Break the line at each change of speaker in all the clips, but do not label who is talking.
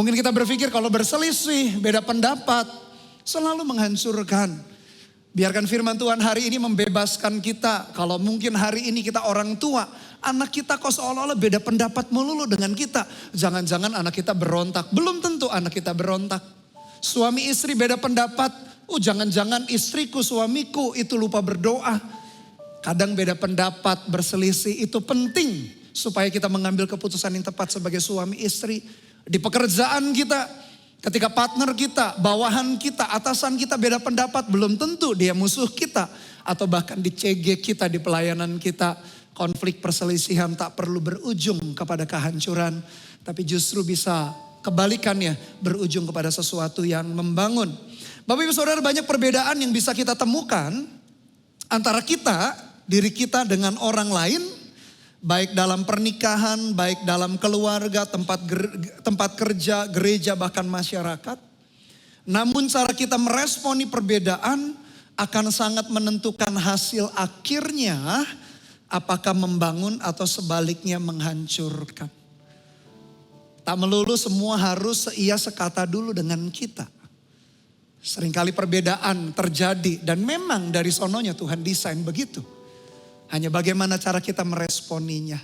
Mungkin kita berpikir kalau berselisih, beda pendapat, selalu menghancurkan. Biarkan firman Tuhan hari ini membebaskan kita. Kalau mungkin hari ini kita orang tua, anak kita kok seolah-olah beda pendapat melulu dengan kita. Jangan-jangan anak kita berontak. Belum tentu anak kita berontak. Suami istri beda pendapat. Jangan-jangan istriku, suamiku itu lupa berdoa. Kadang beda pendapat, berselisih itu penting. Supaya kita mengambil keputusan yang tepat sebagai suami istri. Di pekerjaan kita, ketika partner kita, bawahan kita, atasan kita beda pendapat. Belum tentu dia musuh kita. Atau bahkan di CG kita, di pelayanan kita. Konflik perselisihan tak perlu berujung kepada kehancuran. Tapi justru bisa kebalikannya, berujung kepada sesuatu yang membangun. Bapak ibu saudara, banyak perbedaan yang bisa kita temukan antara kita, diri kita dengan orang lain. Baik dalam pernikahan, baik dalam keluarga, tempat kerja, gereja, bahkan masyarakat. Namun cara kita meresponi perbedaan akan sangat menentukan hasil akhirnya. Apakah membangun atau sebaliknya menghancurkan. Tak melulu semua harus seia sekata dulu dengan kita. Seringkali perbedaan terjadi dan memang dari sononya Tuhan desain begitu. Hanya bagaimana cara kita meresponinya.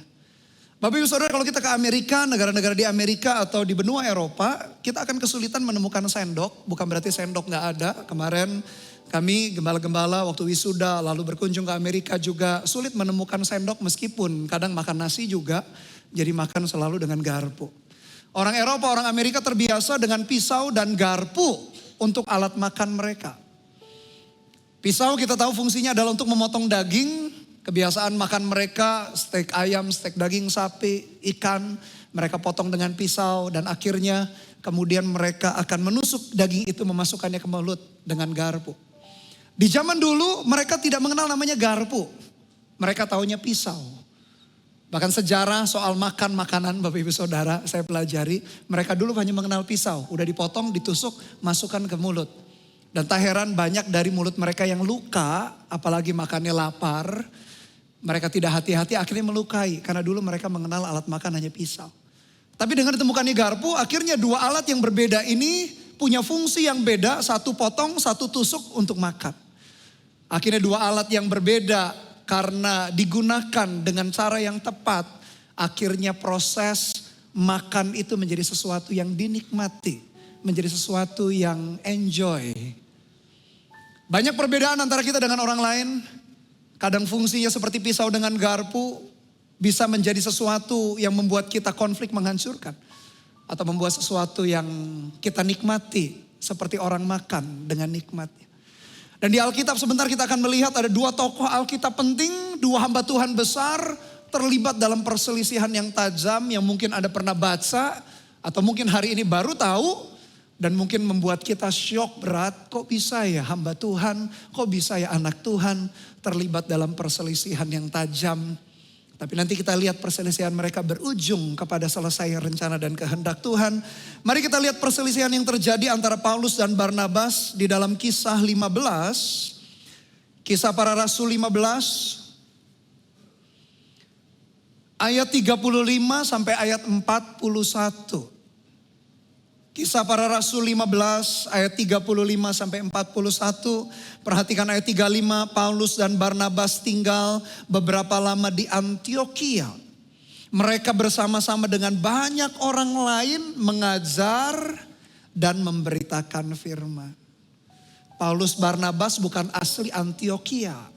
Bapak ibu saudara, kalau kita ke Amerika, negara-negara di Amerika atau di benua Eropa, kita akan kesulitan menemukan sendok. Bukan berarti sendok gak ada. Kemarin kami gembala-gembala waktu wisuda lalu berkunjung ke Amerika juga sulit menemukan sendok, meskipun kadang makan nasi juga jadi makan selalu dengan garpu. Orang Eropa, orang Amerika terbiasa dengan pisau dan garpu untuk alat makan mereka. Pisau kita tahu fungsinya adalah untuk memotong daging. Kebiasaan makan mereka steak ayam, steak daging sapi, ikan. Mereka potong dengan pisau dan akhirnya kemudian mereka akan menusuk daging itu, memasukkannya ke mulut dengan garpu. Di zaman dulu mereka tidak mengenal namanya garpu. Mereka taunya pisau. Bahkan sejarah soal makan makanan Bapak Ibu Saudara saya pelajari. Mereka dulu hanya mengenal pisau. Udah dipotong, ditusuk, masukkan ke mulut. Dan tak heran banyak dari mulut mereka yang luka. Apalagi makannya lapar. Mereka tidak hati-hati akhirnya melukai. Karena dulu mereka mengenal alat makan hanya pisau. Tapi dengan ditemukannya garpu, akhirnya dua alat yang berbeda ini punya fungsi yang beda. Satu potong, satu tusuk untuk makan. Akhirnya dua alat yang berbeda karena digunakan dengan cara yang tepat. Akhirnya proses makan itu menjadi sesuatu yang dinikmati. Menjadi sesuatu yang enjoy. Banyak perbedaan antara kita dengan orang lain. Kadang fungsinya seperti pisau dengan garpu. Bisa menjadi sesuatu yang membuat kita konflik menghancurkan. Atau membuat sesuatu yang kita nikmati. Seperti orang makan dengan nikmatnya. Dan di Alkitab sebentar kita akan melihat ada dua tokoh Alkitab penting. Dua hamba Tuhan besar terlibat dalam perselisihan yang tajam. Yang mungkin Anda pernah baca. Atau mungkin hari ini baru tahu. Dan mungkin membuat kita syok berat. Kok bisa ya hamba Tuhan? Kok bisa ya anak Tuhan terlibat dalam perselisihan yang tajam? Tapi nanti kita lihat perselisihan mereka berujung kepada selesai rencana dan kehendak Tuhan. Mari kita lihat perselisihan yang terjadi antara Paulus dan Barnabas di dalam Kisah 15. Kisah Para Rasul 15. Ayat 35 sampai ayat 41. Kisah Para Rasul 15 ayat 35 sampai 41. Perhatikan ayat 35, Paulus dan Barnabas tinggal beberapa lama di Antiokhia. Mereka bersama-sama dengan banyak orang lain mengajar dan memberitakan firman. Paulus Barnabas bukan asli Antiokhia.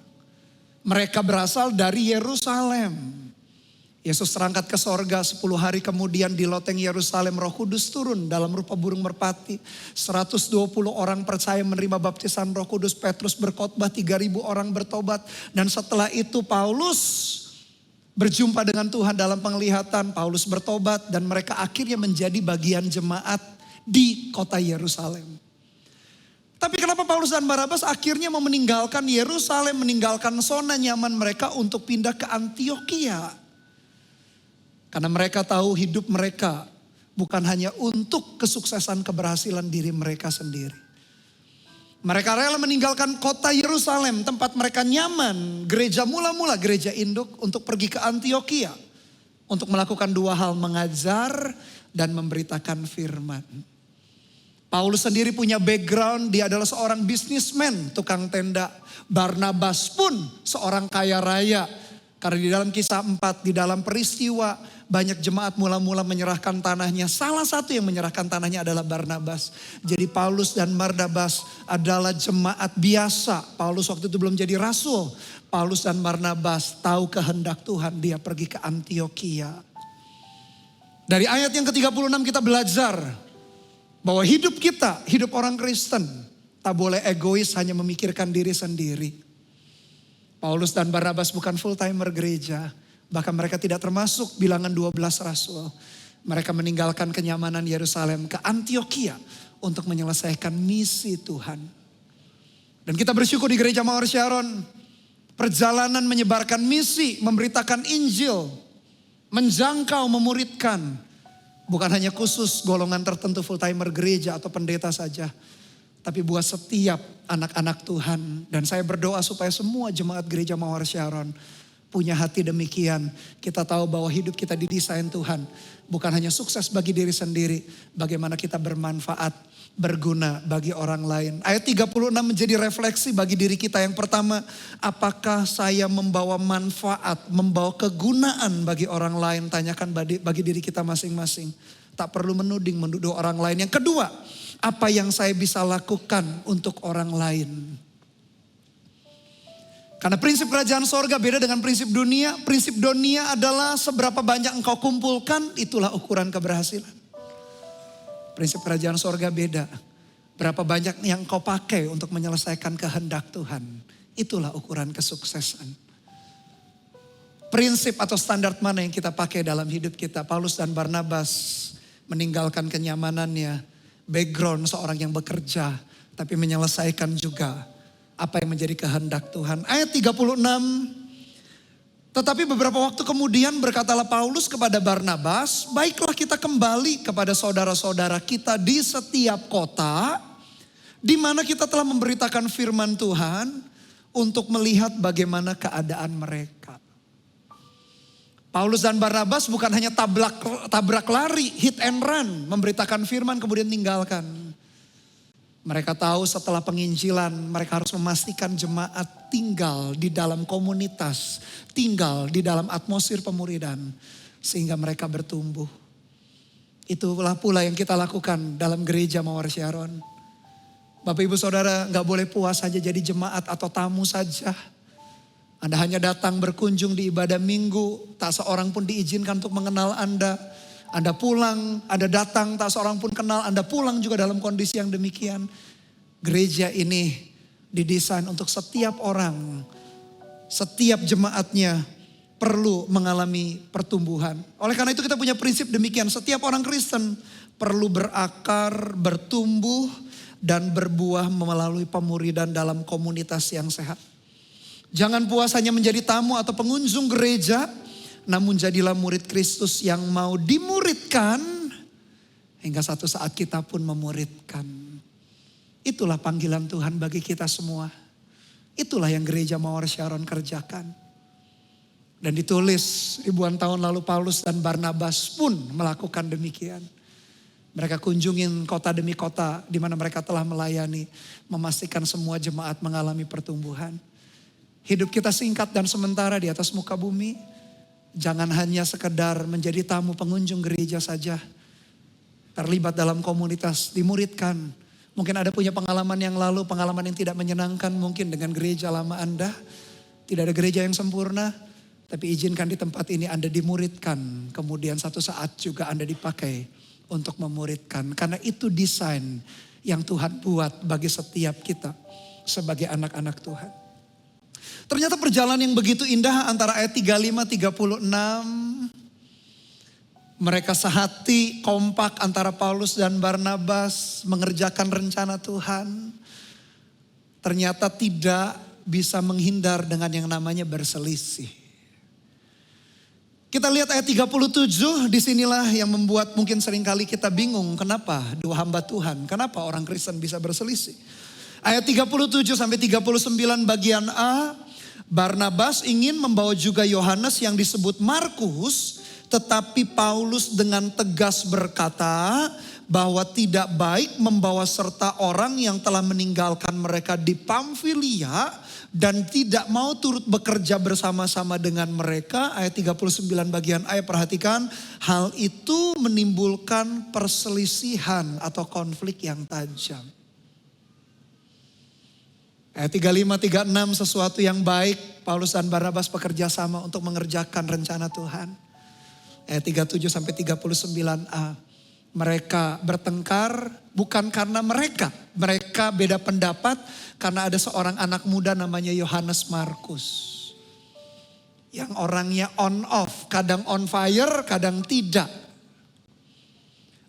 Mereka berasal dari Yerusalem. Yesus terangkat ke sorga 10 hari kemudian di loteng Yerusalem Roh Kudus turun dalam rupa burung merpati. 120 orang percaya menerima baptisan Roh Kudus. Petrus berkhotbah, 3.000 orang bertobat. Dan setelah itu Paulus berjumpa dengan Tuhan dalam penglihatan. Paulus bertobat dan mereka akhirnya menjadi bagian jemaat di kota Yerusalem. Tapi kenapa Paulus dan Barnabas akhirnya mau meninggalkan Yerusalem, meninggalkan zona nyaman mereka untuk pindah ke Antiokhia? Karena mereka tahu hidup mereka bukan hanya untuk kesuksesan keberhasilan diri mereka sendiri. Mereka rela meninggalkan kota Yerusalem, tempat mereka nyaman, gereja mula-mula, gereja induk, untuk pergi ke Antiokhia. Untuk melakukan dua hal, mengajar dan memberitakan firman. Paulus sendiri punya background, dia adalah seorang businessman, tukang tenda. Barnabas pun seorang kaya raya. Karena di dalam kisah 4, di dalam peristiwa, banyak jemaat mula-mula menyerahkan tanahnya. Salah satu yang menyerahkan tanahnya adalah Barnabas. Jadi Paulus dan Barnabas adalah jemaat biasa. Paulus waktu itu belum jadi rasul. Paulus dan Barnabas tahu kehendak Tuhan, dia pergi ke Antiokhia. Dari ayat yang ke-36 kita belajar bahwa hidup kita, hidup orang Kristen, tak boleh egois hanya memikirkan diri sendiri. Paulus dan Barnabas bukan full timer gereja. Bahkan mereka tidak termasuk bilangan 12 rasul. Mereka meninggalkan kenyamanan Yerusalem ke Antiokhia untuk menyelesaikan misi Tuhan. Dan kita bersyukur di gereja Mawar Sharon, perjalanan menyebarkan misi, memberitakan Injil, menjangkau, memuridkan. Bukan hanya khusus golongan tertentu full timer gereja atau pendeta saja. Tapi buat setiap anak-anak Tuhan. Dan saya berdoa supaya semua jemaat gereja Mawar Sharon punya hati demikian. Kita tahu bahwa hidup kita didesain Tuhan. Bukan hanya sukses bagi diri sendiri. Bagaimana kita bermanfaat, berguna bagi orang lain. Ayat 36 menjadi refleksi bagi diri kita. Yang pertama, apakah saya membawa manfaat, membawa kegunaan bagi orang lain? Tanyakan bagi diri kita masing-masing. Tak perlu menuduh orang lain. Yang kedua, apa yang saya bisa lakukan untuk orang lain? Karena prinsip kerajaan sorga beda dengan prinsip dunia. Prinsip dunia adalah seberapa banyak engkau kumpulkan, itulah ukuran keberhasilan. Prinsip kerajaan sorga beda. Berapa banyak yang engkau pakai untuk menyelesaikan kehendak Tuhan. Itulah ukuran kesuksesan. Prinsip atau standar mana yang kita pakai dalam hidup kita. Paulus dan Barnabas meninggalkan kenyamanannya. Background seorang yang bekerja. Tapi menyelesaikan juga apa yang menjadi kehendak Tuhan. Ayat 36. Tetapi beberapa waktu kemudian berkatalah Paulus kepada Barnabas, baiklah kita kembali kepada saudara-saudara kita di setiap kota, di mana kita telah memberitakan firman Tuhan untuk melihat bagaimana keadaan mereka. Paulus dan Barnabas bukan hanya tabrak lari, hit and run, memberitakan firman kemudian tinggalkan. Mereka tahu setelah penginjilan mereka harus memastikan jemaat tinggal di dalam komunitas. Tinggal di dalam atmosfer pemuridan. Sehingga mereka bertumbuh. Itulah pula yang kita lakukan dalam gereja Mawar Sharon. Bapak ibu saudara gak boleh puas saja jadi jemaat atau tamu saja. Anda hanya datang berkunjung di ibadah minggu. Tak seorang pun diizinkan untuk mengenal Anda. Anda pulang, Anda datang, tak seorang pun kenal, Anda pulang juga dalam kondisi yang demikian. Gereja ini didesain untuk setiap orang, setiap jemaatnya perlu mengalami pertumbuhan. Oleh karena itu kita punya prinsip demikian, setiap orang Kristen perlu berakar, bertumbuh, dan berbuah melalui pemuridan dalam komunitas yang sehat. Jangan puas hanya menjadi tamu atau pengunjung gereja, namun jadilah murid Kristus yang mau dimuridkan hingga satu saat kita pun memuridkan. Itulah panggilan Tuhan bagi kita semua. Itulah yang gereja Mawar Sharon kerjakan. Dan ditulis ribuan tahun lalu Paulus dan Barnabas pun melakukan demikian. Mereka kunjungin kota demi kota di mana mereka telah melayani, memastikan semua jemaat mengalami pertumbuhan. Hidup kita singkat dan sementara di atas muka bumi. Jangan hanya sekedar menjadi tamu pengunjung gereja saja. Terlibat dalam komunitas, dimuridkan. Mungkin ada punya pengalaman yang lalu, pengalaman yang tidak menyenangkan mungkin dengan gereja lama Anda. Tidak ada gereja yang sempurna. Tapi izinkan di tempat ini Anda dimuridkan. Kemudian satu saat juga Anda dipakai untuk memuridkan. Karena itu desain yang Tuhan buat bagi setiap kita sebagai anak-anak Tuhan. Ternyata perjalanan yang begitu indah antara ayat 35-36. Mereka sehati, kompak antara Paulus dan Barnabas mengerjakan rencana Tuhan. Ternyata tidak bisa menghindar dengan yang namanya berselisih. Kita lihat ayat 37, disinilah yang membuat mungkin seringkali kita bingung. Kenapa dua hamba Tuhan, kenapa orang Kristen bisa berselisih. Ayat 37-39 bagian A. Barnabas ingin membawa juga Yohanes yang disebut Markus, Tetapi Paulus dengan tegas berkata bahwa tidak baik membawa serta orang yang telah meninggalkan mereka di Pamfilia dan tidak mau turut bekerja bersama-sama dengan mereka. Ayat 39 bagian ayat, perhatikan. Hal itu menimbulkan perselisihan atau konflik yang tajam. Ayat 35, 36, sesuatu yang baik Paulus dan Barnabas bekerja sama untuk mengerjakan rencana Tuhan. Ayat 37 sampai 39a. Mereka bertengkar bukan karena mereka beda pendapat karena ada seorang anak muda namanya Yohanes Markus. Yang orangnya on off, kadang on fire, kadang tidak.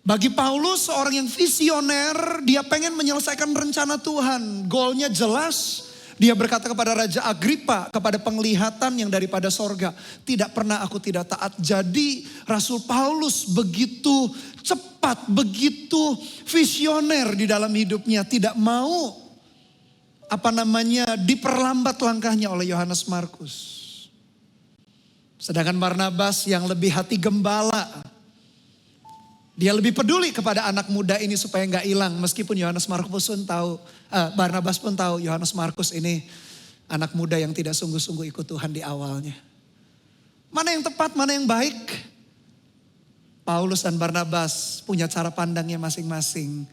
Bagi Paulus seorang yang visioner, dia pengen menyelesaikan rencana Tuhan. Goalnya jelas. Dia berkata kepada Raja Agripa, kepada penglihatan yang daripada sorga. Tidak pernah aku tidak taat. Jadi Rasul Paulus begitu cepat, begitu visioner di dalam hidupnya. Tidak mau diperlambat langkahnya oleh Yohanes Markus. Sedangkan Barnabas yang lebih hati gembala. Dia lebih peduli kepada anak muda ini supaya nggak hilang. Meskipun Barnabas pun tahu Yohanes Markus ini anak muda yang tidak sungguh-sungguh ikut Tuhan di awalnya. Mana yang tepat, mana yang baik? Paulus dan Barnabas punya cara pandangnya masing-masing.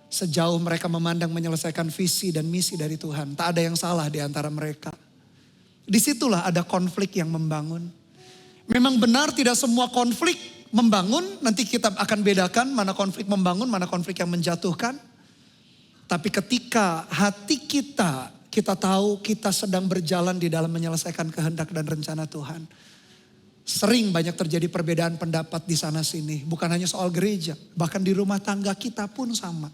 Sejauh mereka memandang menyelesaikan visi dan misi dari Tuhan. Tak ada yang salah di antara mereka. Disitulah ada konflik yang membangun. Memang benar tidak semua konflik membangun, nanti kita akan bedakan mana konflik membangun, mana konflik yang menjatuhkan. Tapi ketika hati kita tahu kita sedang berjalan di dalam menyelesaikan kehendak dan rencana Tuhan. Sering banyak terjadi perbedaan pendapat di sana sini. Bukan hanya soal gereja, bahkan di rumah tangga kita pun sama.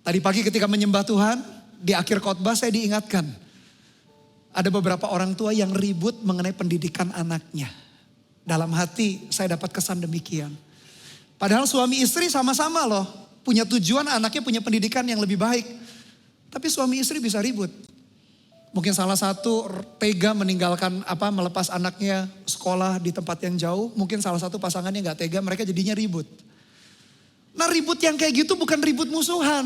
Tadi pagi ketika menyembah Tuhan, di akhir khotbah saya diingatkan. Ada beberapa orang tua yang ribut mengenai pendidikan anaknya. Dalam hati saya dapat kesan demikian. Padahal suami istri sama-sama loh. Punya tujuan anaknya punya pendidikan yang lebih baik. Tapi suami istri bisa ribut. Mungkin salah satu tega meninggalkan melepas anaknya sekolah di tempat yang jauh. Mungkin salah satu pasangannya gak tega, mereka jadinya ribut. Nah ribut yang kayak gitu bukan ribut musuhan.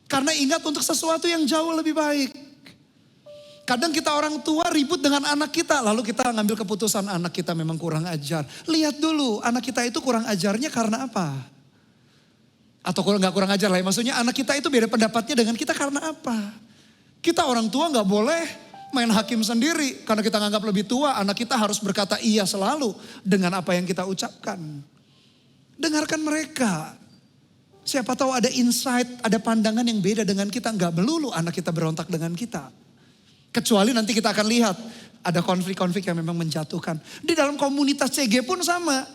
Karena ingat untuk sesuatu yang jauh lebih baik. Kadang kita orang tua ribut dengan anak kita, lalu kita ngambil keputusan anak kita memang kurang ajar. Lihat dulu anak kita itu kurang ajarnya karena apa? Atau nggak kurang ajar lah, maksudnya anak kita itu beda pendapatnya dengan kita karena apa? Kita orang tua nggak boleh main hakim sendiri karena kita nganggap lebih tua. Anak kita harus berkata iya selalu dengan apa yang kita ucapkan. Dengarkan mereka. Siapa tahu ada insight, ada pandangan yang beda dengan kita. Nggak melulu anak kita berontak dengan kita. Kecuali nanti kita akan lihat ada konflik-konflik yang memang menjatuhkan. Di dalam komunitas CG pun sama.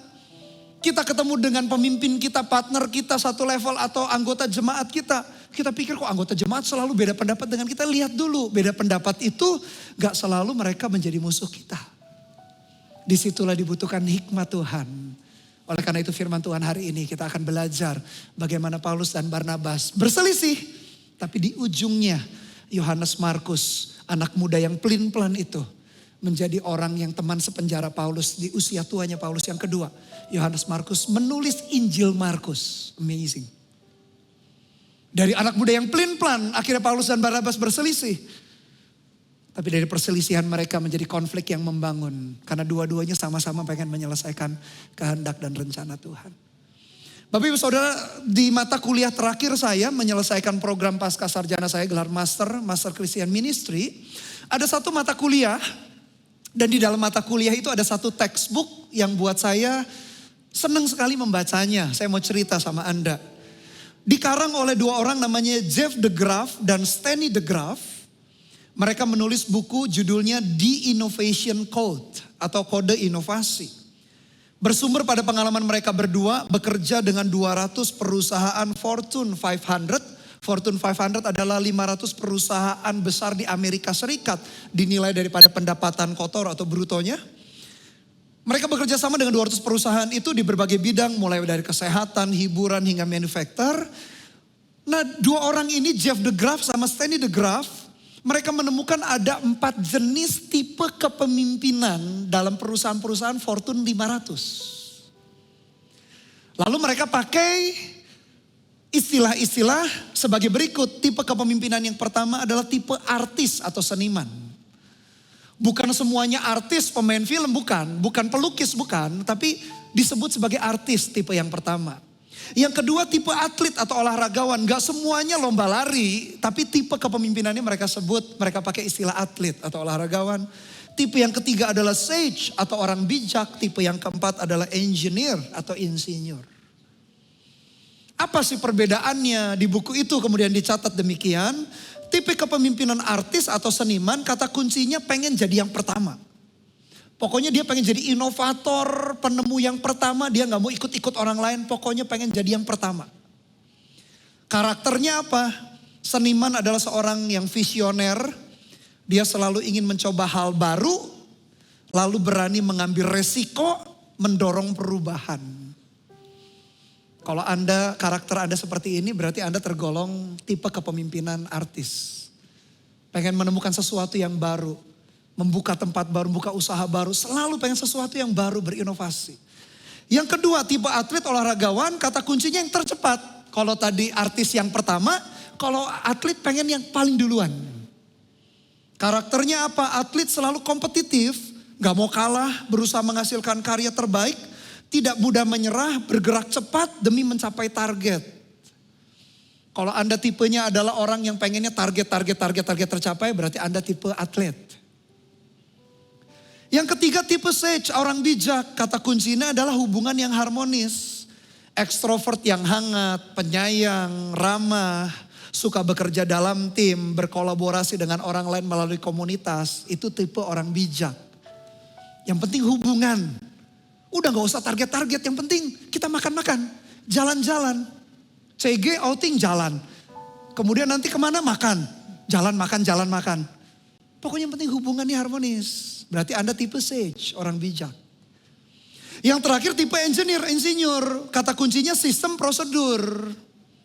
Kita ketemu dengan pemimpin kita, partner kita satu level atau anggota jemaat kita. Kita pikir kok anggota jemaat selalu beda pendapat dengan kita. Lihat dulu beda pendapat itu gak selalu mereka menjadi musuh kita. Disitulah dibutuhkan hikmat Tuhan. Oleh karena itu firman Tuhan hari ini kita akan belajar bagaimana Paulus dan Barnabas berselisih. Tapi di ujungnya Yohanes Markus, anak muda yang pelin-pelan itu menjadi orang yang teman sepenjara Paulus di usia tuanya Paulus yang kedua. Yohanes Markus menulis Injil Markus. Amazing. Dari anak muda yang pelin-pelan akhirnya Paulus dan Barnabas berselisih. Tapi dari perselisihan mereka menjadi konflik yang membangun. Karena dua-duanya sama-sama pengen menyelesaikan kehendak dan rencana Tuhan. Bapak Ibu Saudara, di mata kuliah terakhir saya menyelesaikan program pasca sarjana saya gelar Master Christian Ministry. Ada satu mata kuliah dan di dalam mata kuliah itu ada satu textbook yang buat saya senang sekali membacanya. Saya mau cerita sama Anda. Dikarang oleh dua orang namanya Jeff DeGraff dan Stanley DeGraff. Mereka menulis buku judulnya The Innovation Code atau kode inovasi. Bersumber pada pengalaman mereka berdua bekerja dengan 200 perusahaan Fortune 500. Fortune 500 adalah 500 perusahaan besar di Amerika Serikat. Dinilai daripada pendapatan kotor atau brutonya. Mereka bekerja sama dengan 200 perusahaan itu di berbagai bidang. Mulai dari kesehatan, hiburan hingga manufaktur. Nah dua orang ini Jeff DeGraff sama Stanley DeGraff Mereka menemukan ada 4 jenis tipe kepemimpinan dalam perusahaan-perusahaan Fortune 500. Lalu mereka pakai istilah-istilah sebagai berikut. Tipe kepemimpinan yang pertama adalah tipe artis atau seniman. Bukan semuanya artis, pemain film, bukan pelukis, bukan. Tapi disebut sebagai artis tipe yang pertama. Yang kedua tipe atlet atau olahragawan. Gak semuanya lomba lari, tapi tipe kepemimpinannya mereka sebut, mereka pakai istilah atlet atau olahragawan. Tipe yang ketiga adalah sage atau orang bijak. Tipe yang keempat adalah engineer atau insinyur. Apa sih perbedaannya? Di buku itu kemudian dicatat demikian. Tipe kepemimpinan artis atau seniman, kata kuncinya pengen jadi yang pertama. Pokoknya dia pengen jadi inovator, penemu yang pertama. Dia gak mau ikut-ikut orang lain, pokoknya pengen jadi yang pertama. Karakternya apa? Seniman adalah seorang yang visioner. Dia selalu ingin mencoba hal baru, lalu berani mengambil resiko, mendorong perubahan. Kalau karakter Anda seperti ini, berarti Anda tergolong tipe kepemimpinan artis. Pengen menemukan sesuatu yang baru, membuka tempat baru, membuka usaha baru, selalu pengen sesuatu yang baru, berinovasi. Yang kedua, tipe atlet olahragawan, kata kuncinya yang tercepat. Kalau tadi artis yang pertama, kalau atlet pengen yang paling duluan. Karakternya apa? Atlet selalu kompetitif, gak mau kalah, berusaha menghasilkan karya terbaik, tidak mudah menyerah, bergerak cepat demi mencapai target. Kalau Anda tipenya adalah orang yang pengennya target tercapai, berarti Anda tipe atlet. Yang ketiga tipe sage, orang bijak. Kata kuncinya adalah hubungan yang harmonis. Ekstrovert yang hangat, penyayang, ramah, suka bekerja dalam tim, berkolaborasi dengan orang lain melalui komunitas. Itu tipe orang bijak. Yang penting hubungan. Udah gak usah target-target, yang penting kita makan-makan, jalan-jalan. CG outing jalan. Kemudian nanti kemana makan. Jalan makan. Pokoknya yang penting hubungannya harmonis. Berarti Anda tipe sage, orang bijak. Yang terakhir tipe engineer, insinyur. Kata kuncinya sistem prosedur.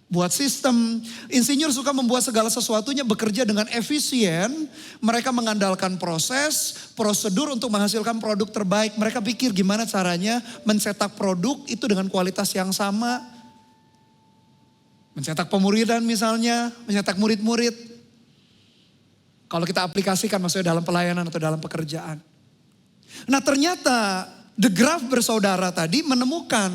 Buat sistem, insinyur suka membuat segala sesuatunya bekerja dengan efisien. Mereka mengandalkan proses, prosedur untuk menghasilkan produk terbaik. Mereka pikir gimana caranya mencetak produk itu dengan kualitas yang sama. Mencetak pemuridan misalnya, mencetak murid-murid. Kalau kita aplikasikan maksudnya dalam pelayanan atau dalam pekerjaan. Nah ternyata The Graph bersaudara tadi menemukan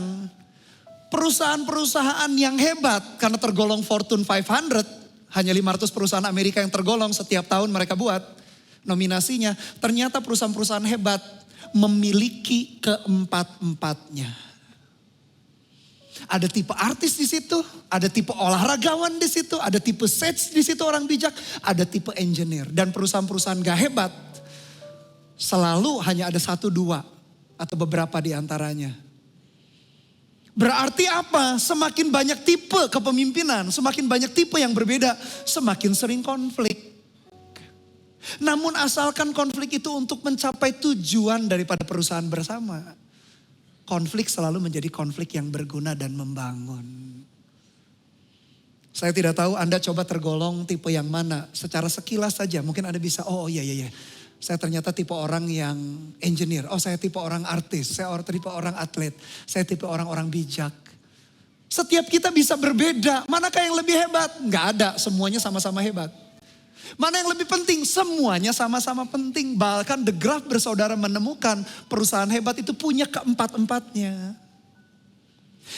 perusahaan-perusahaan yang hebat karena tergolong Fortune 500, hanya 500 perusahaan Amerika yang tergolong setiap tahun mereka buat nominasinya. Ternyata perusahaan-perusahaan hebat memiliki keempat-empatnya. Ada tipe artis di situ, ada tipe olahragawan di situ, ada tipe sage di situ orang bijak, ada tipe engineer. Dan perusahaan-perusahaan gak hebat selalu hanya ada 1-2 atau beberapa di antaranya. Berarti apa? Semakin banyak tipe kepemimpinan, semakin banyak tipe yang berbeda, semakin sering konflik. Namun asalkan konflik itu untuk mencapai tujuan daripada perusahaan bersama, konflik selalu menjadi konflik yang berguna dan membangun. Saya tidak tahu Anda coba tergolong tipe yang mana. Secara sekilas saja mungkin Anda bisa, oh iya. Saya ternyata tipe orang yang engineer. Oh saya tipe orang artis, saya tipe orang atlet, saya tipe orang-orang bijak. Setiap kita bisa berbeda. Manakah yang lebih hebat? Nggak ada, semuanya sama-sama hebat. Mana yang lebih penting? Semuanya sama-sama penting. Bahkan The Graph bersaudara menemukan perusahaan hebat itu punya keempat-empatnya.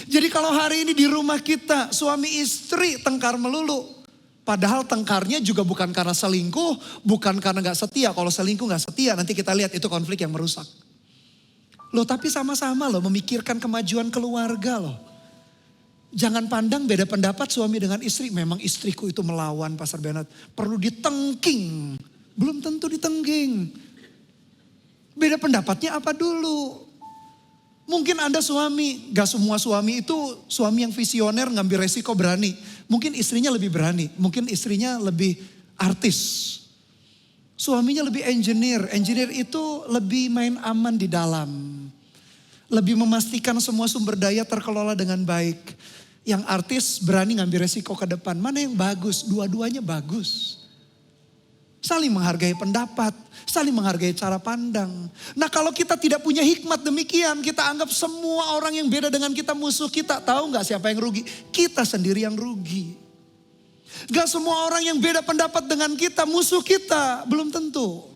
Jadi kalau hari ini di rumah kita suami istri tengkar melulu. Padahal tengkarnya juga bukan karena selingkuh, bukan karena gak setia. Kalau selingkuh gak setia nanti kita lihat itu konflik yang merusak. Loh tapi sama-sama loh memikirkan kemajuan keluarga loh. Jangan pandang beda pendapat suami dengan istri. Memang istriku itu melawan Pastor Bernard. Perlu ditengking. Belum tentu ditengging. Beda pendapatnya apa dulu? Mungkin Anda suami, gak semua suami itu suami yang visioner ngambil resiko berani. Mungkin istrinya lebih berani, mungkin istrinya lebih artis. Suaminya lebih engineer itu lebih main aman di dalam. Lebih memastikan semua sumber daya terkelola dengan baik. Yang artis berani ngambil resiko ke depan, mana yang bagus? Dua-duanya bagus. saling menghargai pendapat, saling menghargai cara pandang. Nah kalau kita tidak punya hikmat demikian, kita anggap semua orang yang beda dengan kita musuh kita. Tahu gak siapa yang rugi? Kita sendiri yang rugi. Gak semua orang yang beda pendapat dengan kita musuh kita, belum tentu.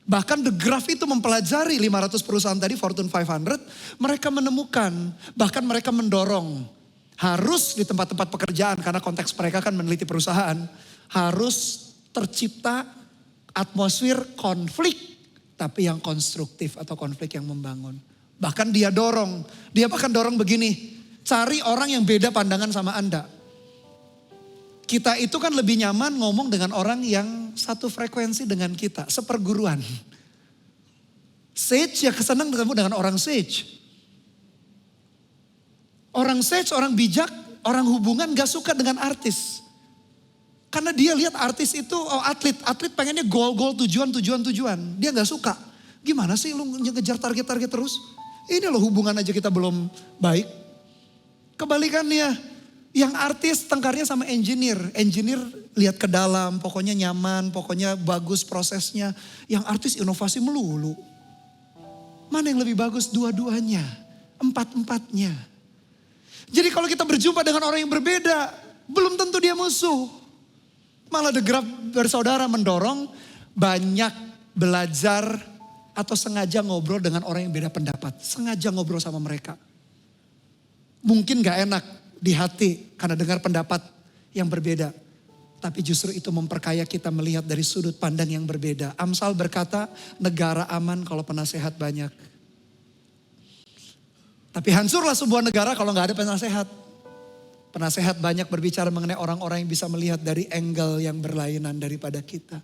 Bahkan The Graph itu mempelajari 500 perusahaan tadi, Fortune 500. Mereka menemukan, bahkan mereka mendorong. Harus di tempat-tempat pekerjaan, karena konteks mereka kan meneliti perusahaan. Harus tercipta atmosfer konflik, tapi yang konstruktif atau konflik yang membangun. Bahkan dia bahkan dorong begini. Cari orang yang beda pandangan sama Anda. Kita itu kan lebih nyaman ngomong dengan orang yang satu frekuensi dengan kita, seperguruan. Sage ya senang ketemu dengan orang sage. Orang sage, orang bijak, orang hubungan gak suka dengan artis. Karena dia lihat artis itu, atlet pengennya goal, tujuan. Dia gak suka. Gimana sih lu ngejar target terus? Ini loh hubungan aja kita belum baik. Kebalikannya. Yang artis tengkarnya sama engineer. Engineer lihat ke dalam, pokoknya nyaman, pokoknya bagus prosesnya. Yang artis inovasi melulu. Mana yang lebih bagus? Dua-duanya. Empat-empatnya. Jadi kalau kita berjumpa dengan orang yang berbeda, belum tentu dia musuh. Malah The Graph bersaudara mendorong banyak belajar atau sengaja ngobrol dengan orang yang beda pendapat. Sengaja ngobrol sama mereka. Mungkin gak enak di hati karena dengar pendapat yang berbeda. Tapi justru itu memperkaya kita melihat dari sudut pandang yang berbeda. Amsal berkata, negara aman kalau penasehat banyak. Tapi hancurlah sebuah negara kalau gak ada penasehat. Penasehat banyak berbicara mengenai orang-orang yang bisa melihat dari angle yang berlainan daripada kita.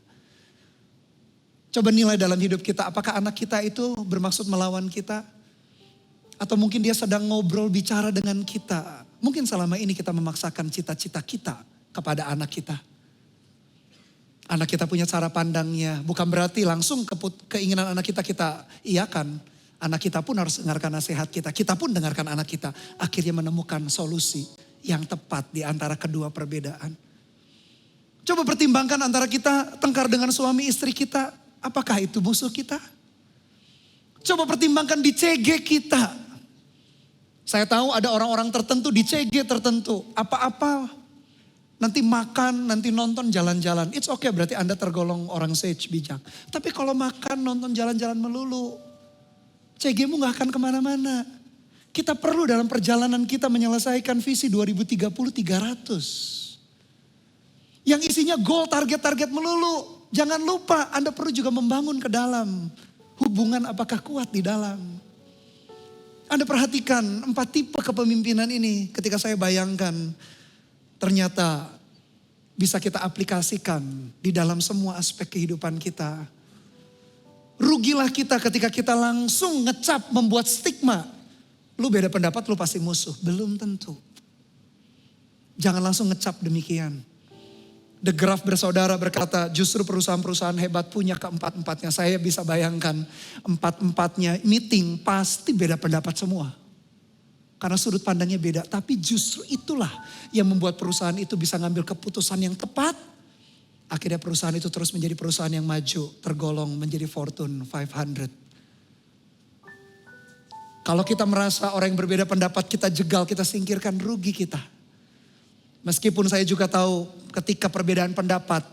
Coba nilai dalam hidup kita, apakah anak kita itu bermaksud melawan kita? Atau mungkin dia sedang ngobrol bicara dengan kita. Mungkin selama ini kita memaksakan cita-cita kita kepada anak kita. Anak kita punya cara pandangnya. Bukan berarti langsung keinginan anak kita iakan. Anak kita pun harus dengarkan nasihat kita. Kita pun dengarkan anak kita. Akhirnya menemukan solusi yang tepat di antara kedua perbedaan. Coba pertimbangkan antara kita tengkar dengan suami istri kita. Apakah itu musuh kita? Coba pertimbangkan di CG kita. Saya tahu ada orang-orang tertentu di CG tertentu. Apa-apa nanti makan, nanti nonton jalan-jalan. It's okay berarti Anda tergolong orang sage bijak. Tapi kalau makan, nonton jalan-jalan melulu. CG-mu gak akan kemana-mana. Kita perlu dalam perjalanan kita menyelesaikan visi 2030 300. Yang isinya goal, target-target melulu. Jangan lupa Anda perlu juga membangun ke dalam. Hubungan apakah kuat di dalam. Anda perhatikan 4 tipe kepemimpinan ini ketika saya bayangkan. Ternyata bisa kita aplikasikan di dalam semua aspek kehidupan kita. Rugilah kita ketika kita langsung ngecap membuat stigma. Lu beda pendapat lu pasti musuh. Belum tentu. Jangan langsung ngecap demikian. The Graph bersaudara berkata justru perusahaan-perusahaan hebat punya keempat-empatnya. Saya bisa bayangkan empat-empatnya meeting pasti beda pendapat semua. Karena sudut pandangnya beda. Tapi justru itulah yang membuat perusahaan itu bisa ngambil keputusan yang tepat. Akhirnya perusahaan itu terus menjadi perusahaan yang maju. Tergolong menjadi Fortune 500. Kalau kita merasa orang yang berbeda pendapat kita jegal, kita singkirkan, rugi kita. Meskipun saya juga tahu ketika perbedaan pendapat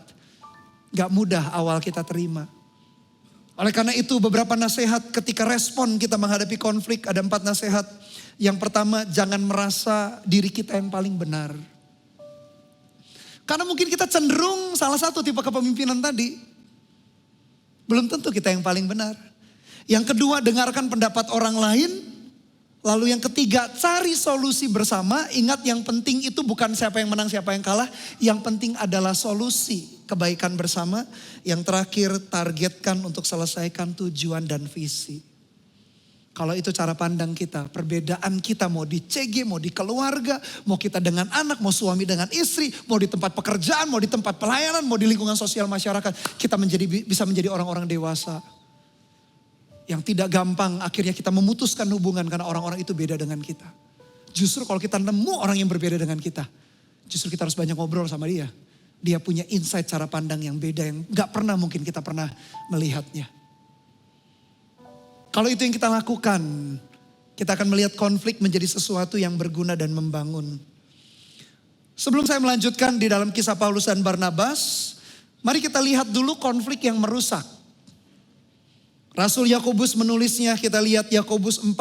gak mudah awal kita terima. Oleh karena itu beberapa nasihat ketika respon kita menghadapi konflik, ada 4 nasihat. Yang pertama, jangan merasa diri kita yang paling benar. Karena mungkin kita cenderung salah satu tipe kepemimpinan tadi. Belum tentu kita yang paling benar. Yang kedua, dengarkan pendapat orang lain. Lalu yang ketiga, cari solusi bersama. Ingat yang penting itu bukan siapa yang menang, siapa yang kalah. Yang penting adalah solusi kebaikan bersama. Yang terakhir, targetkan untuk selesaikan tujuan dan visi. Kalau itu cara pandang kita, perbedaan kita mau di CG, mau di keluarga, mau kita dengan anak, mau suami dengan istri, mau di tempat pekerjaan, mau di tempat pelayanan, mau di lingkungan sosial masyarakat. Kita bisa menjadi orang-orang dewasa. Yang tidak gampang akhirnya kita memutuskan hubungan karena orang-orang itu beda dengan kita. Justru kalau kita nemu orang yang berbeda dengan kita, justru kita harus banyak ngobrol sama dia. Dia punya insight cara pandang yang beda yang gak pernah mungkin kita pernah melihatnya. Kalau itu yang kita lakukan, kita akan melihat konflik menjadi sesuatu yang berguna dan membangun. Sebelum saya melanjutkan di dalam kisah Paulus dan Barnabas, mari kita lihat dulu konflik yang merusak. Rasul Yakobus menulisnya, kita lihat Yakobus 4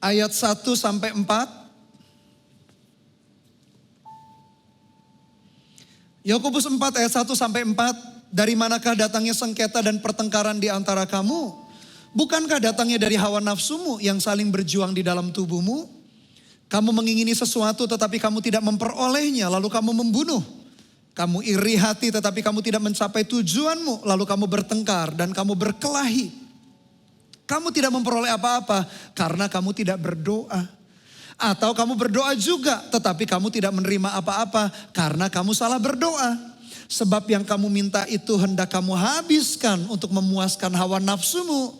ayat 1 sampai 4. Yakobus 4 ayat 1 sampai 4, dari manakah datangnya sengketa dan pertengkaran di antara kamu? Bukankah datangnya dari hawa nafsumu yang saling berjuang di dalam tubuhmu? Kamu mengingini sesuatu tetapi kamu tidak memperolehnya, lalu kamu membunuh. Kamu iri hati tetapi kamu tidak mencapai tujuanmu, lalu kamu bertengkar dan kamu berkelahi. Kamu tidak memperoleh apa-apa karena kamu tidak berdoa. Atau kamu berdoa juga tetapi kamu tidak menerima apa-apa karena kamu salah berdoa. Sebab yang kamu minta itu hendak kamu habiskan untuk memuaskan hawa nafsumu.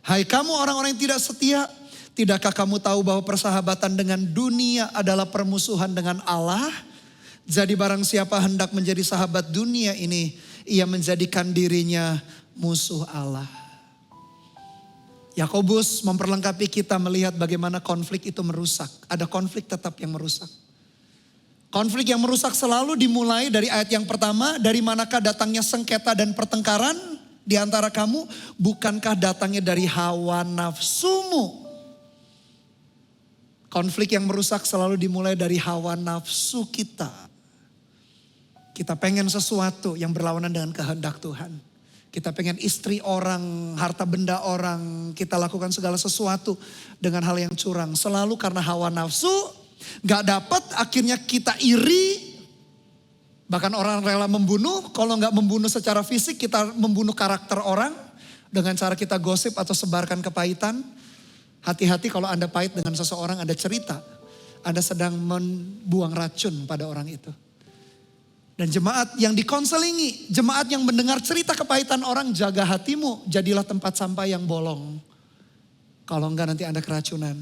Hai kamu orang-orang yang tidak setia, tidakkah kamu tahu bahwa persahabatan dengan dunia adalah permusuhan dengan Allah? Jadi barang siapa hendak menjadi sahabat dunia ini, ia menjadikan dirinya musuh Allah. Yakobus memperlengkapi kita melihat bagaimana konflik itu merusak. Ada konflik tetap yang merusak. Konflik yang merusak selalu dimulai dari ayat yang pertama. Dari manakah datangnya sengketa dan pertengkaran di antara kamu? Bukankah datangnya dari hawa nafsumu? Konflik yang merusak selalu dimulai dari hawa nafsu kita. Kita pengen sesuatu yang berlawanan dengan kehendak Tuhan. Kita pengen istri orang, harta benda orang. Kita lakukan segala sesuatu dengan hal yang curang. Selalu karena hawa nafsu. Gak dapat akhirnya kita iri. Bahkan orang rela membunuh. Kalau gak membunuh secara fisik, kita membunuh karakter orang. Dengan cara kita gosip atau sebarkan kepahitan. Hati-hati kalau Anda pahit dengan seseorang, Anda cerita. Anda sedang membuang racun pada orang itu. Dan jemaat yang dikonselingi, jemaat yang mendengar cerita kepahitan orang, jaga hatimu, jadilah tempat sampah yang bolong. Kalau enggak nanti Anda keracunan.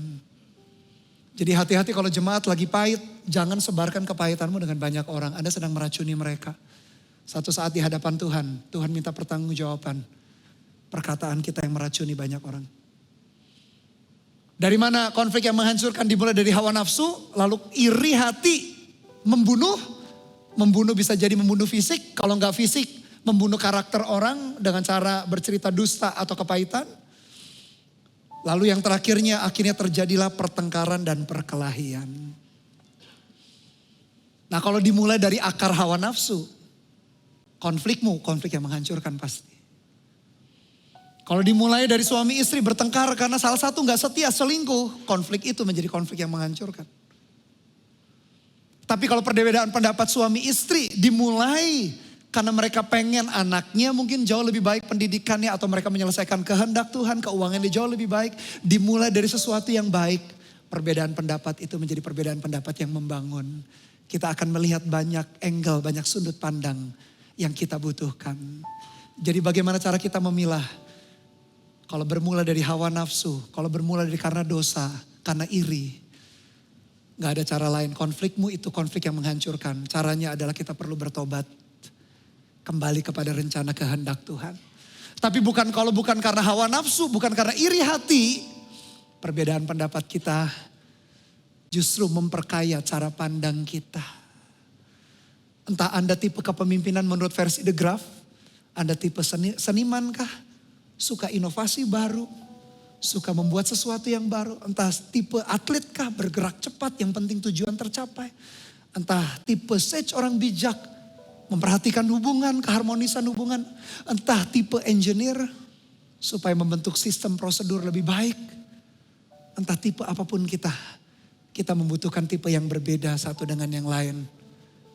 Jadi hati-hati kalau jemaat lagi pahit, jangan sebarkan kepahitanmu dengan banyak orang. Anda sedang meracuni mereka. Satu saat di hadapan Tuhan, Tuhan minta pertanggungjawaban. Perkataan kita yang meracuni banyak orang. Dari mana konflik yang menghancurkan dimulai dari hawa nafsu, lalu iri hati, membunuh. Membunuh bisa jadi membunuh fisik, kalau enggak fisik membunuh karakter orang dengan cara bercerita dusta atau kepahitan. Lalu yang terakhirnya akhirnya terjadilah pertengkaran dan perkelahian. Nah kalau dimulai dari akar hawa nafsu, konflikmu, konflik yang menghancurkan pasti. Kalau dimulai dari suami istri bertengkar karena salah satu enggak setia, selingkuh, konflik itu menjadi konflik yang menghancurkan. Tapi kalau perbedaan pendapat suami istri dimulai karena mereka pengen anaknya mungkin jauh lebih baik pendidikannya atau mereka menyelesaikan kehendak Tuhan, keuangannya jauh lebih baik. Dimulai dari sesuatu yang baik, perbedaan pendapat itu menjadi perbedaan pendapat yang membangun. Kita akan melihat banyak angle, banyak sudut pandang yang kita butuhkan. Jadi bagaimana cara kita memilah? Kalau bermula dari hawa nafsu, kalau bermula dari karena dosa, karena iri. Gak ada cara lain, konflikmu itu konflik yang menghancurkan. Caranya adalah kita perlu bertobat. Kembali kepada rencana kehendak Tuhan. Tapi bukan karena hawa nafsu, bukan karena iri hati. Perbedaan pendapat kita justru memperkaya cara pandang kita. Entah Anda tipe kepemimpinan menurut versi The Graph. Anda tipe seniman kah? Suka inovasi baru? Suka membuat sesuatu yang baru. Entah tipe atlet kah, bergerak cepat, yang penting tujuan tercapai. Entah tipe sage, orang bijak, memperhatikan hubungan, keharmonisan hubungan. Entah tipe engineer, supaya membentuk sistem prosedur lebih baik. Entah tipe apapun kita membutuhkan tipe yang berbeda satu dengan yang lain.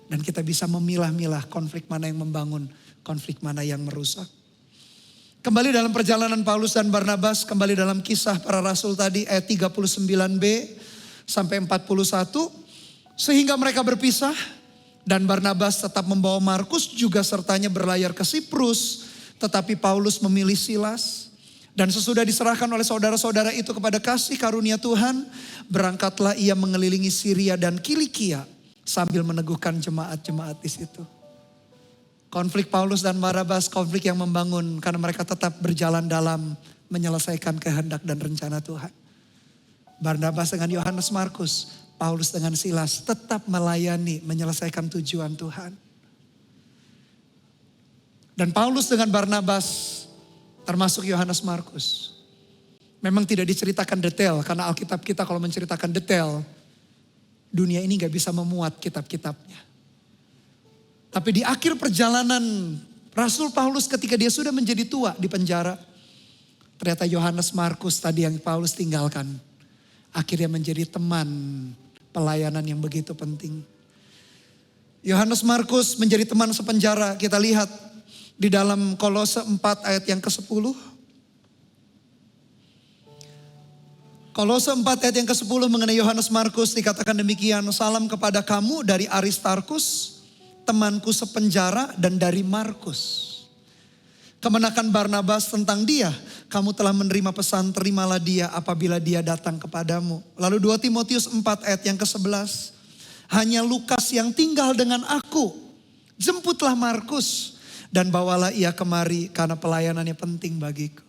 Dan kita bisa memilah-milah konflik mana yang membangun, konflik mana yang merusak. Kembali dalam perjalanan Paulus dan Barnabas, kembali dalam kisah para rasul tadi ayat 39b sampai 41. Sehingga mereka berpisah dan Barnabas tetap membawa Markus juga sertanya berlayar ke Siprus. Tetapi Paulus memilih Silas. Dan sesudah diserahkan oleh saudara-saudara itu kepada kasih karunia Tuhan, berangkatlah ia mengelilingi Syria dan Kilikia. sambil meneguhkan jemaat-jemaat di situ. Konflik Paulus dan Barnabas, konflik yang membangun karena mereka tetap berjalan dalam menyelesaikan kehendak dan rencana Tuhan. Barnabas dengan Yohanes Markus, Paulus dengan Silas tetap melayani, menyelesaikan tujuan Tuhan. Dan Paulus dengan Barnabas, termasuk Yohanes Markus, memang tidak diceritakan detail karena Alkitab kita kalau menceritakan detail, dunia ini gak bisa memuat kitab-kitabnya. Tapi di akhir perjalanan Rasul Paulus ketika dia sudah menjadi tua di penjara, ternyata Yohanes Markus tadi yang Paulus tinggalkan, akhirnya menjadi teman pelayanan yang begitu penting. Yohanes Markus menjadi teman sepenjara, kita lihat di dalam Kolose 4 ayat yang ke-10. Kolose 4 ayat yang ke-10 mengenai Yohanes Markus dikatakan demikian. Salam kepada kamu dari Aristarkus, temanku sepenjara, dan dari Markus. Kemenakan Barnabas tentang dia, kamu telah menerima pesan, terimalah dia apabila dia datang kepadamu. Lalu 2 Timotius 4 ayat yang ke-11. Hanya Lukas yang tinggal dengan aku. Jemputlah Markus dan bawalah ia kemari karena pelayanannya penting bagiku.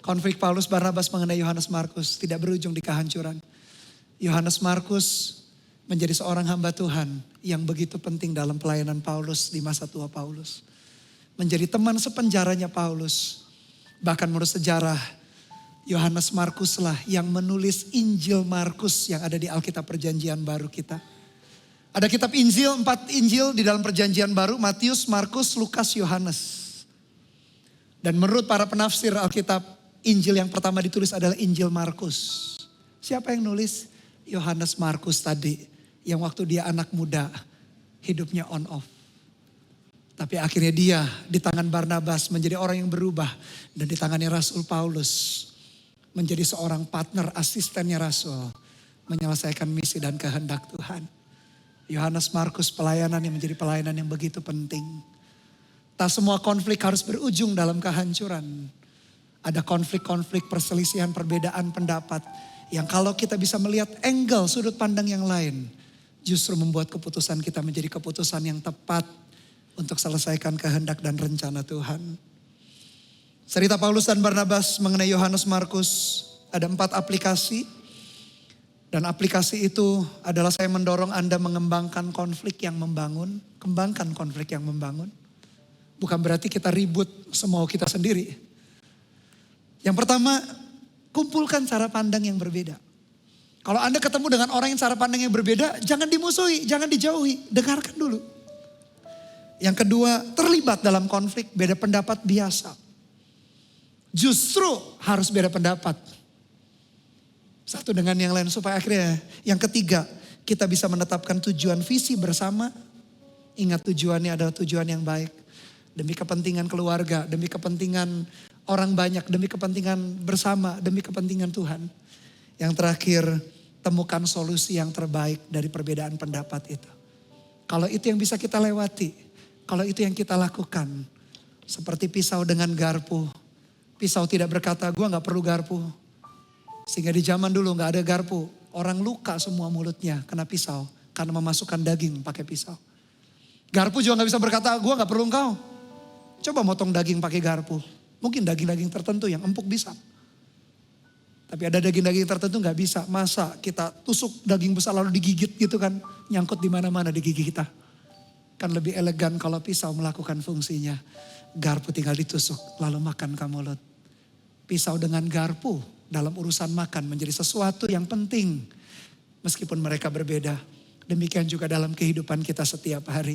Konflik Paulus Barnabas mengenai Yohanes Markus tidak berujung di kehancuran. Yohanes Markus menjadi seorang hamba Tuhan yang begitu penting dalam pelayanan Paulus di masa tua Paulus. Menjadi teman sepenjaranya Paulus. Bahkan menurut sejarah, Yohanes Markus lah yang menulis Injil Markus yang ada di Alkitab Perjanjian Baru kita. Ada kitab Injil, 4 Injil di dalam Perjanjian Baru, Matius, Markus, Lukas, Yohanes. Dan menurut para penafsir Alkitab, Injil yang pertama ditulis adalah Injil Markus. Siapa yang nulis? Yohanes Markus tadi, yang waktu dia anak muda, hidupnya on off. Tapi akhirnya dia di tangan Barnabas menjadi orang yang berubah. Dan di tangannya Rasul Paulus menjadi seorang partner asistennya Rasul. Menyelesaikan misi dan kehendak Tuhan. Yohanes Markus pelayanan yang menjadi pelayanan yang begitu penting. Tak semua konflik harus berujung dalam kehancuran. Ada konflik-konflik perselisihan perbedaan pendapat. Yang kalau kita bisa melihat angle sudut pandang yang lain. Justru membuat keputusan kita menjadi keputusan yang tepat. Untuk selesaikan kehendak dan rencana Tuhan. Cerita Paulus dan Barnabas mengenai Yohanes Markus. Ada 4 aplikasi. Dan aplikasi itu adalah saya mendorong Anda mengembangkan konflik yang membangun. Kembangkan konflik yang membangun. Bukan berarti kita ribut semau kita sendiri. Yang pertama, kumpulkan cara pandang yang berbeda. Kalau Anda ketemu dengan orang yang cara pandang yang berbeda, jangan dimusuhi, jangan dijauhi. Dengarkan dulu. Yang kedua, terlibat dalam konflik, beda pendapat biasa. Justru harus beda pendapat. Satu dengan yang lain supaya akhirnya. Yang ketiga, kita bisa menetapkan tujuan visi bersama. Ingat tujuannya adalah tujuan yang baik. Demi kepentingan keluarga, demi kepentingan orang banyak, demi kepentingan bersama, demi kepentingan Tuhan. Yang terakhir, temukan solusi yang terbaik dari perbedaan pendapat itu. Kalau itu yang bisa kita lewati. Kalau itu yang kita lakukan, seperti pisau dengan garpu. Pisau tidak berkata, gue gak perlu garpu. Sehingga di zaman dulu gak ada garpu. Orang luka semua mulutnya kena pisau. Karena memasukkan daging pakai pisau. Garpu juga gak bisa berkata, gue gak perlu engkau. Coba motong daging pakai garpu. Mungkin daging-daging tertentu yang empuk bisa. Tapi ada daging-daging tertentu gak bisa. Masa kita tusuk daging besar lalu digigit gitu kan. Nyangkut di mana-mana di gigi kita. Kan lebih elegan kalau pisau melakukan fungsinya. Garpu tinggal ditusuk lalu makan ke mulut. Pisau dengan garpu dalam urusan makan menjadi sesuatu yang penting. Meskipun mereka berbeda. Demikian juga dalam kehidupan kita setiap hari.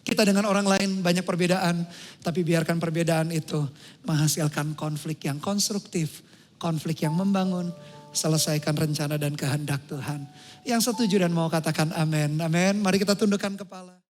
Kita dengan orang lain banyak perbedaan. Tapi biarkan perbedaan itu menghasilkan konflik yang konstruktif. Konflik yang membangun. Selesaikan rencana dan kehendak Tuhan. Yang setuju dan mau katakan amin. Amin. Mari kita tundukkan kepala.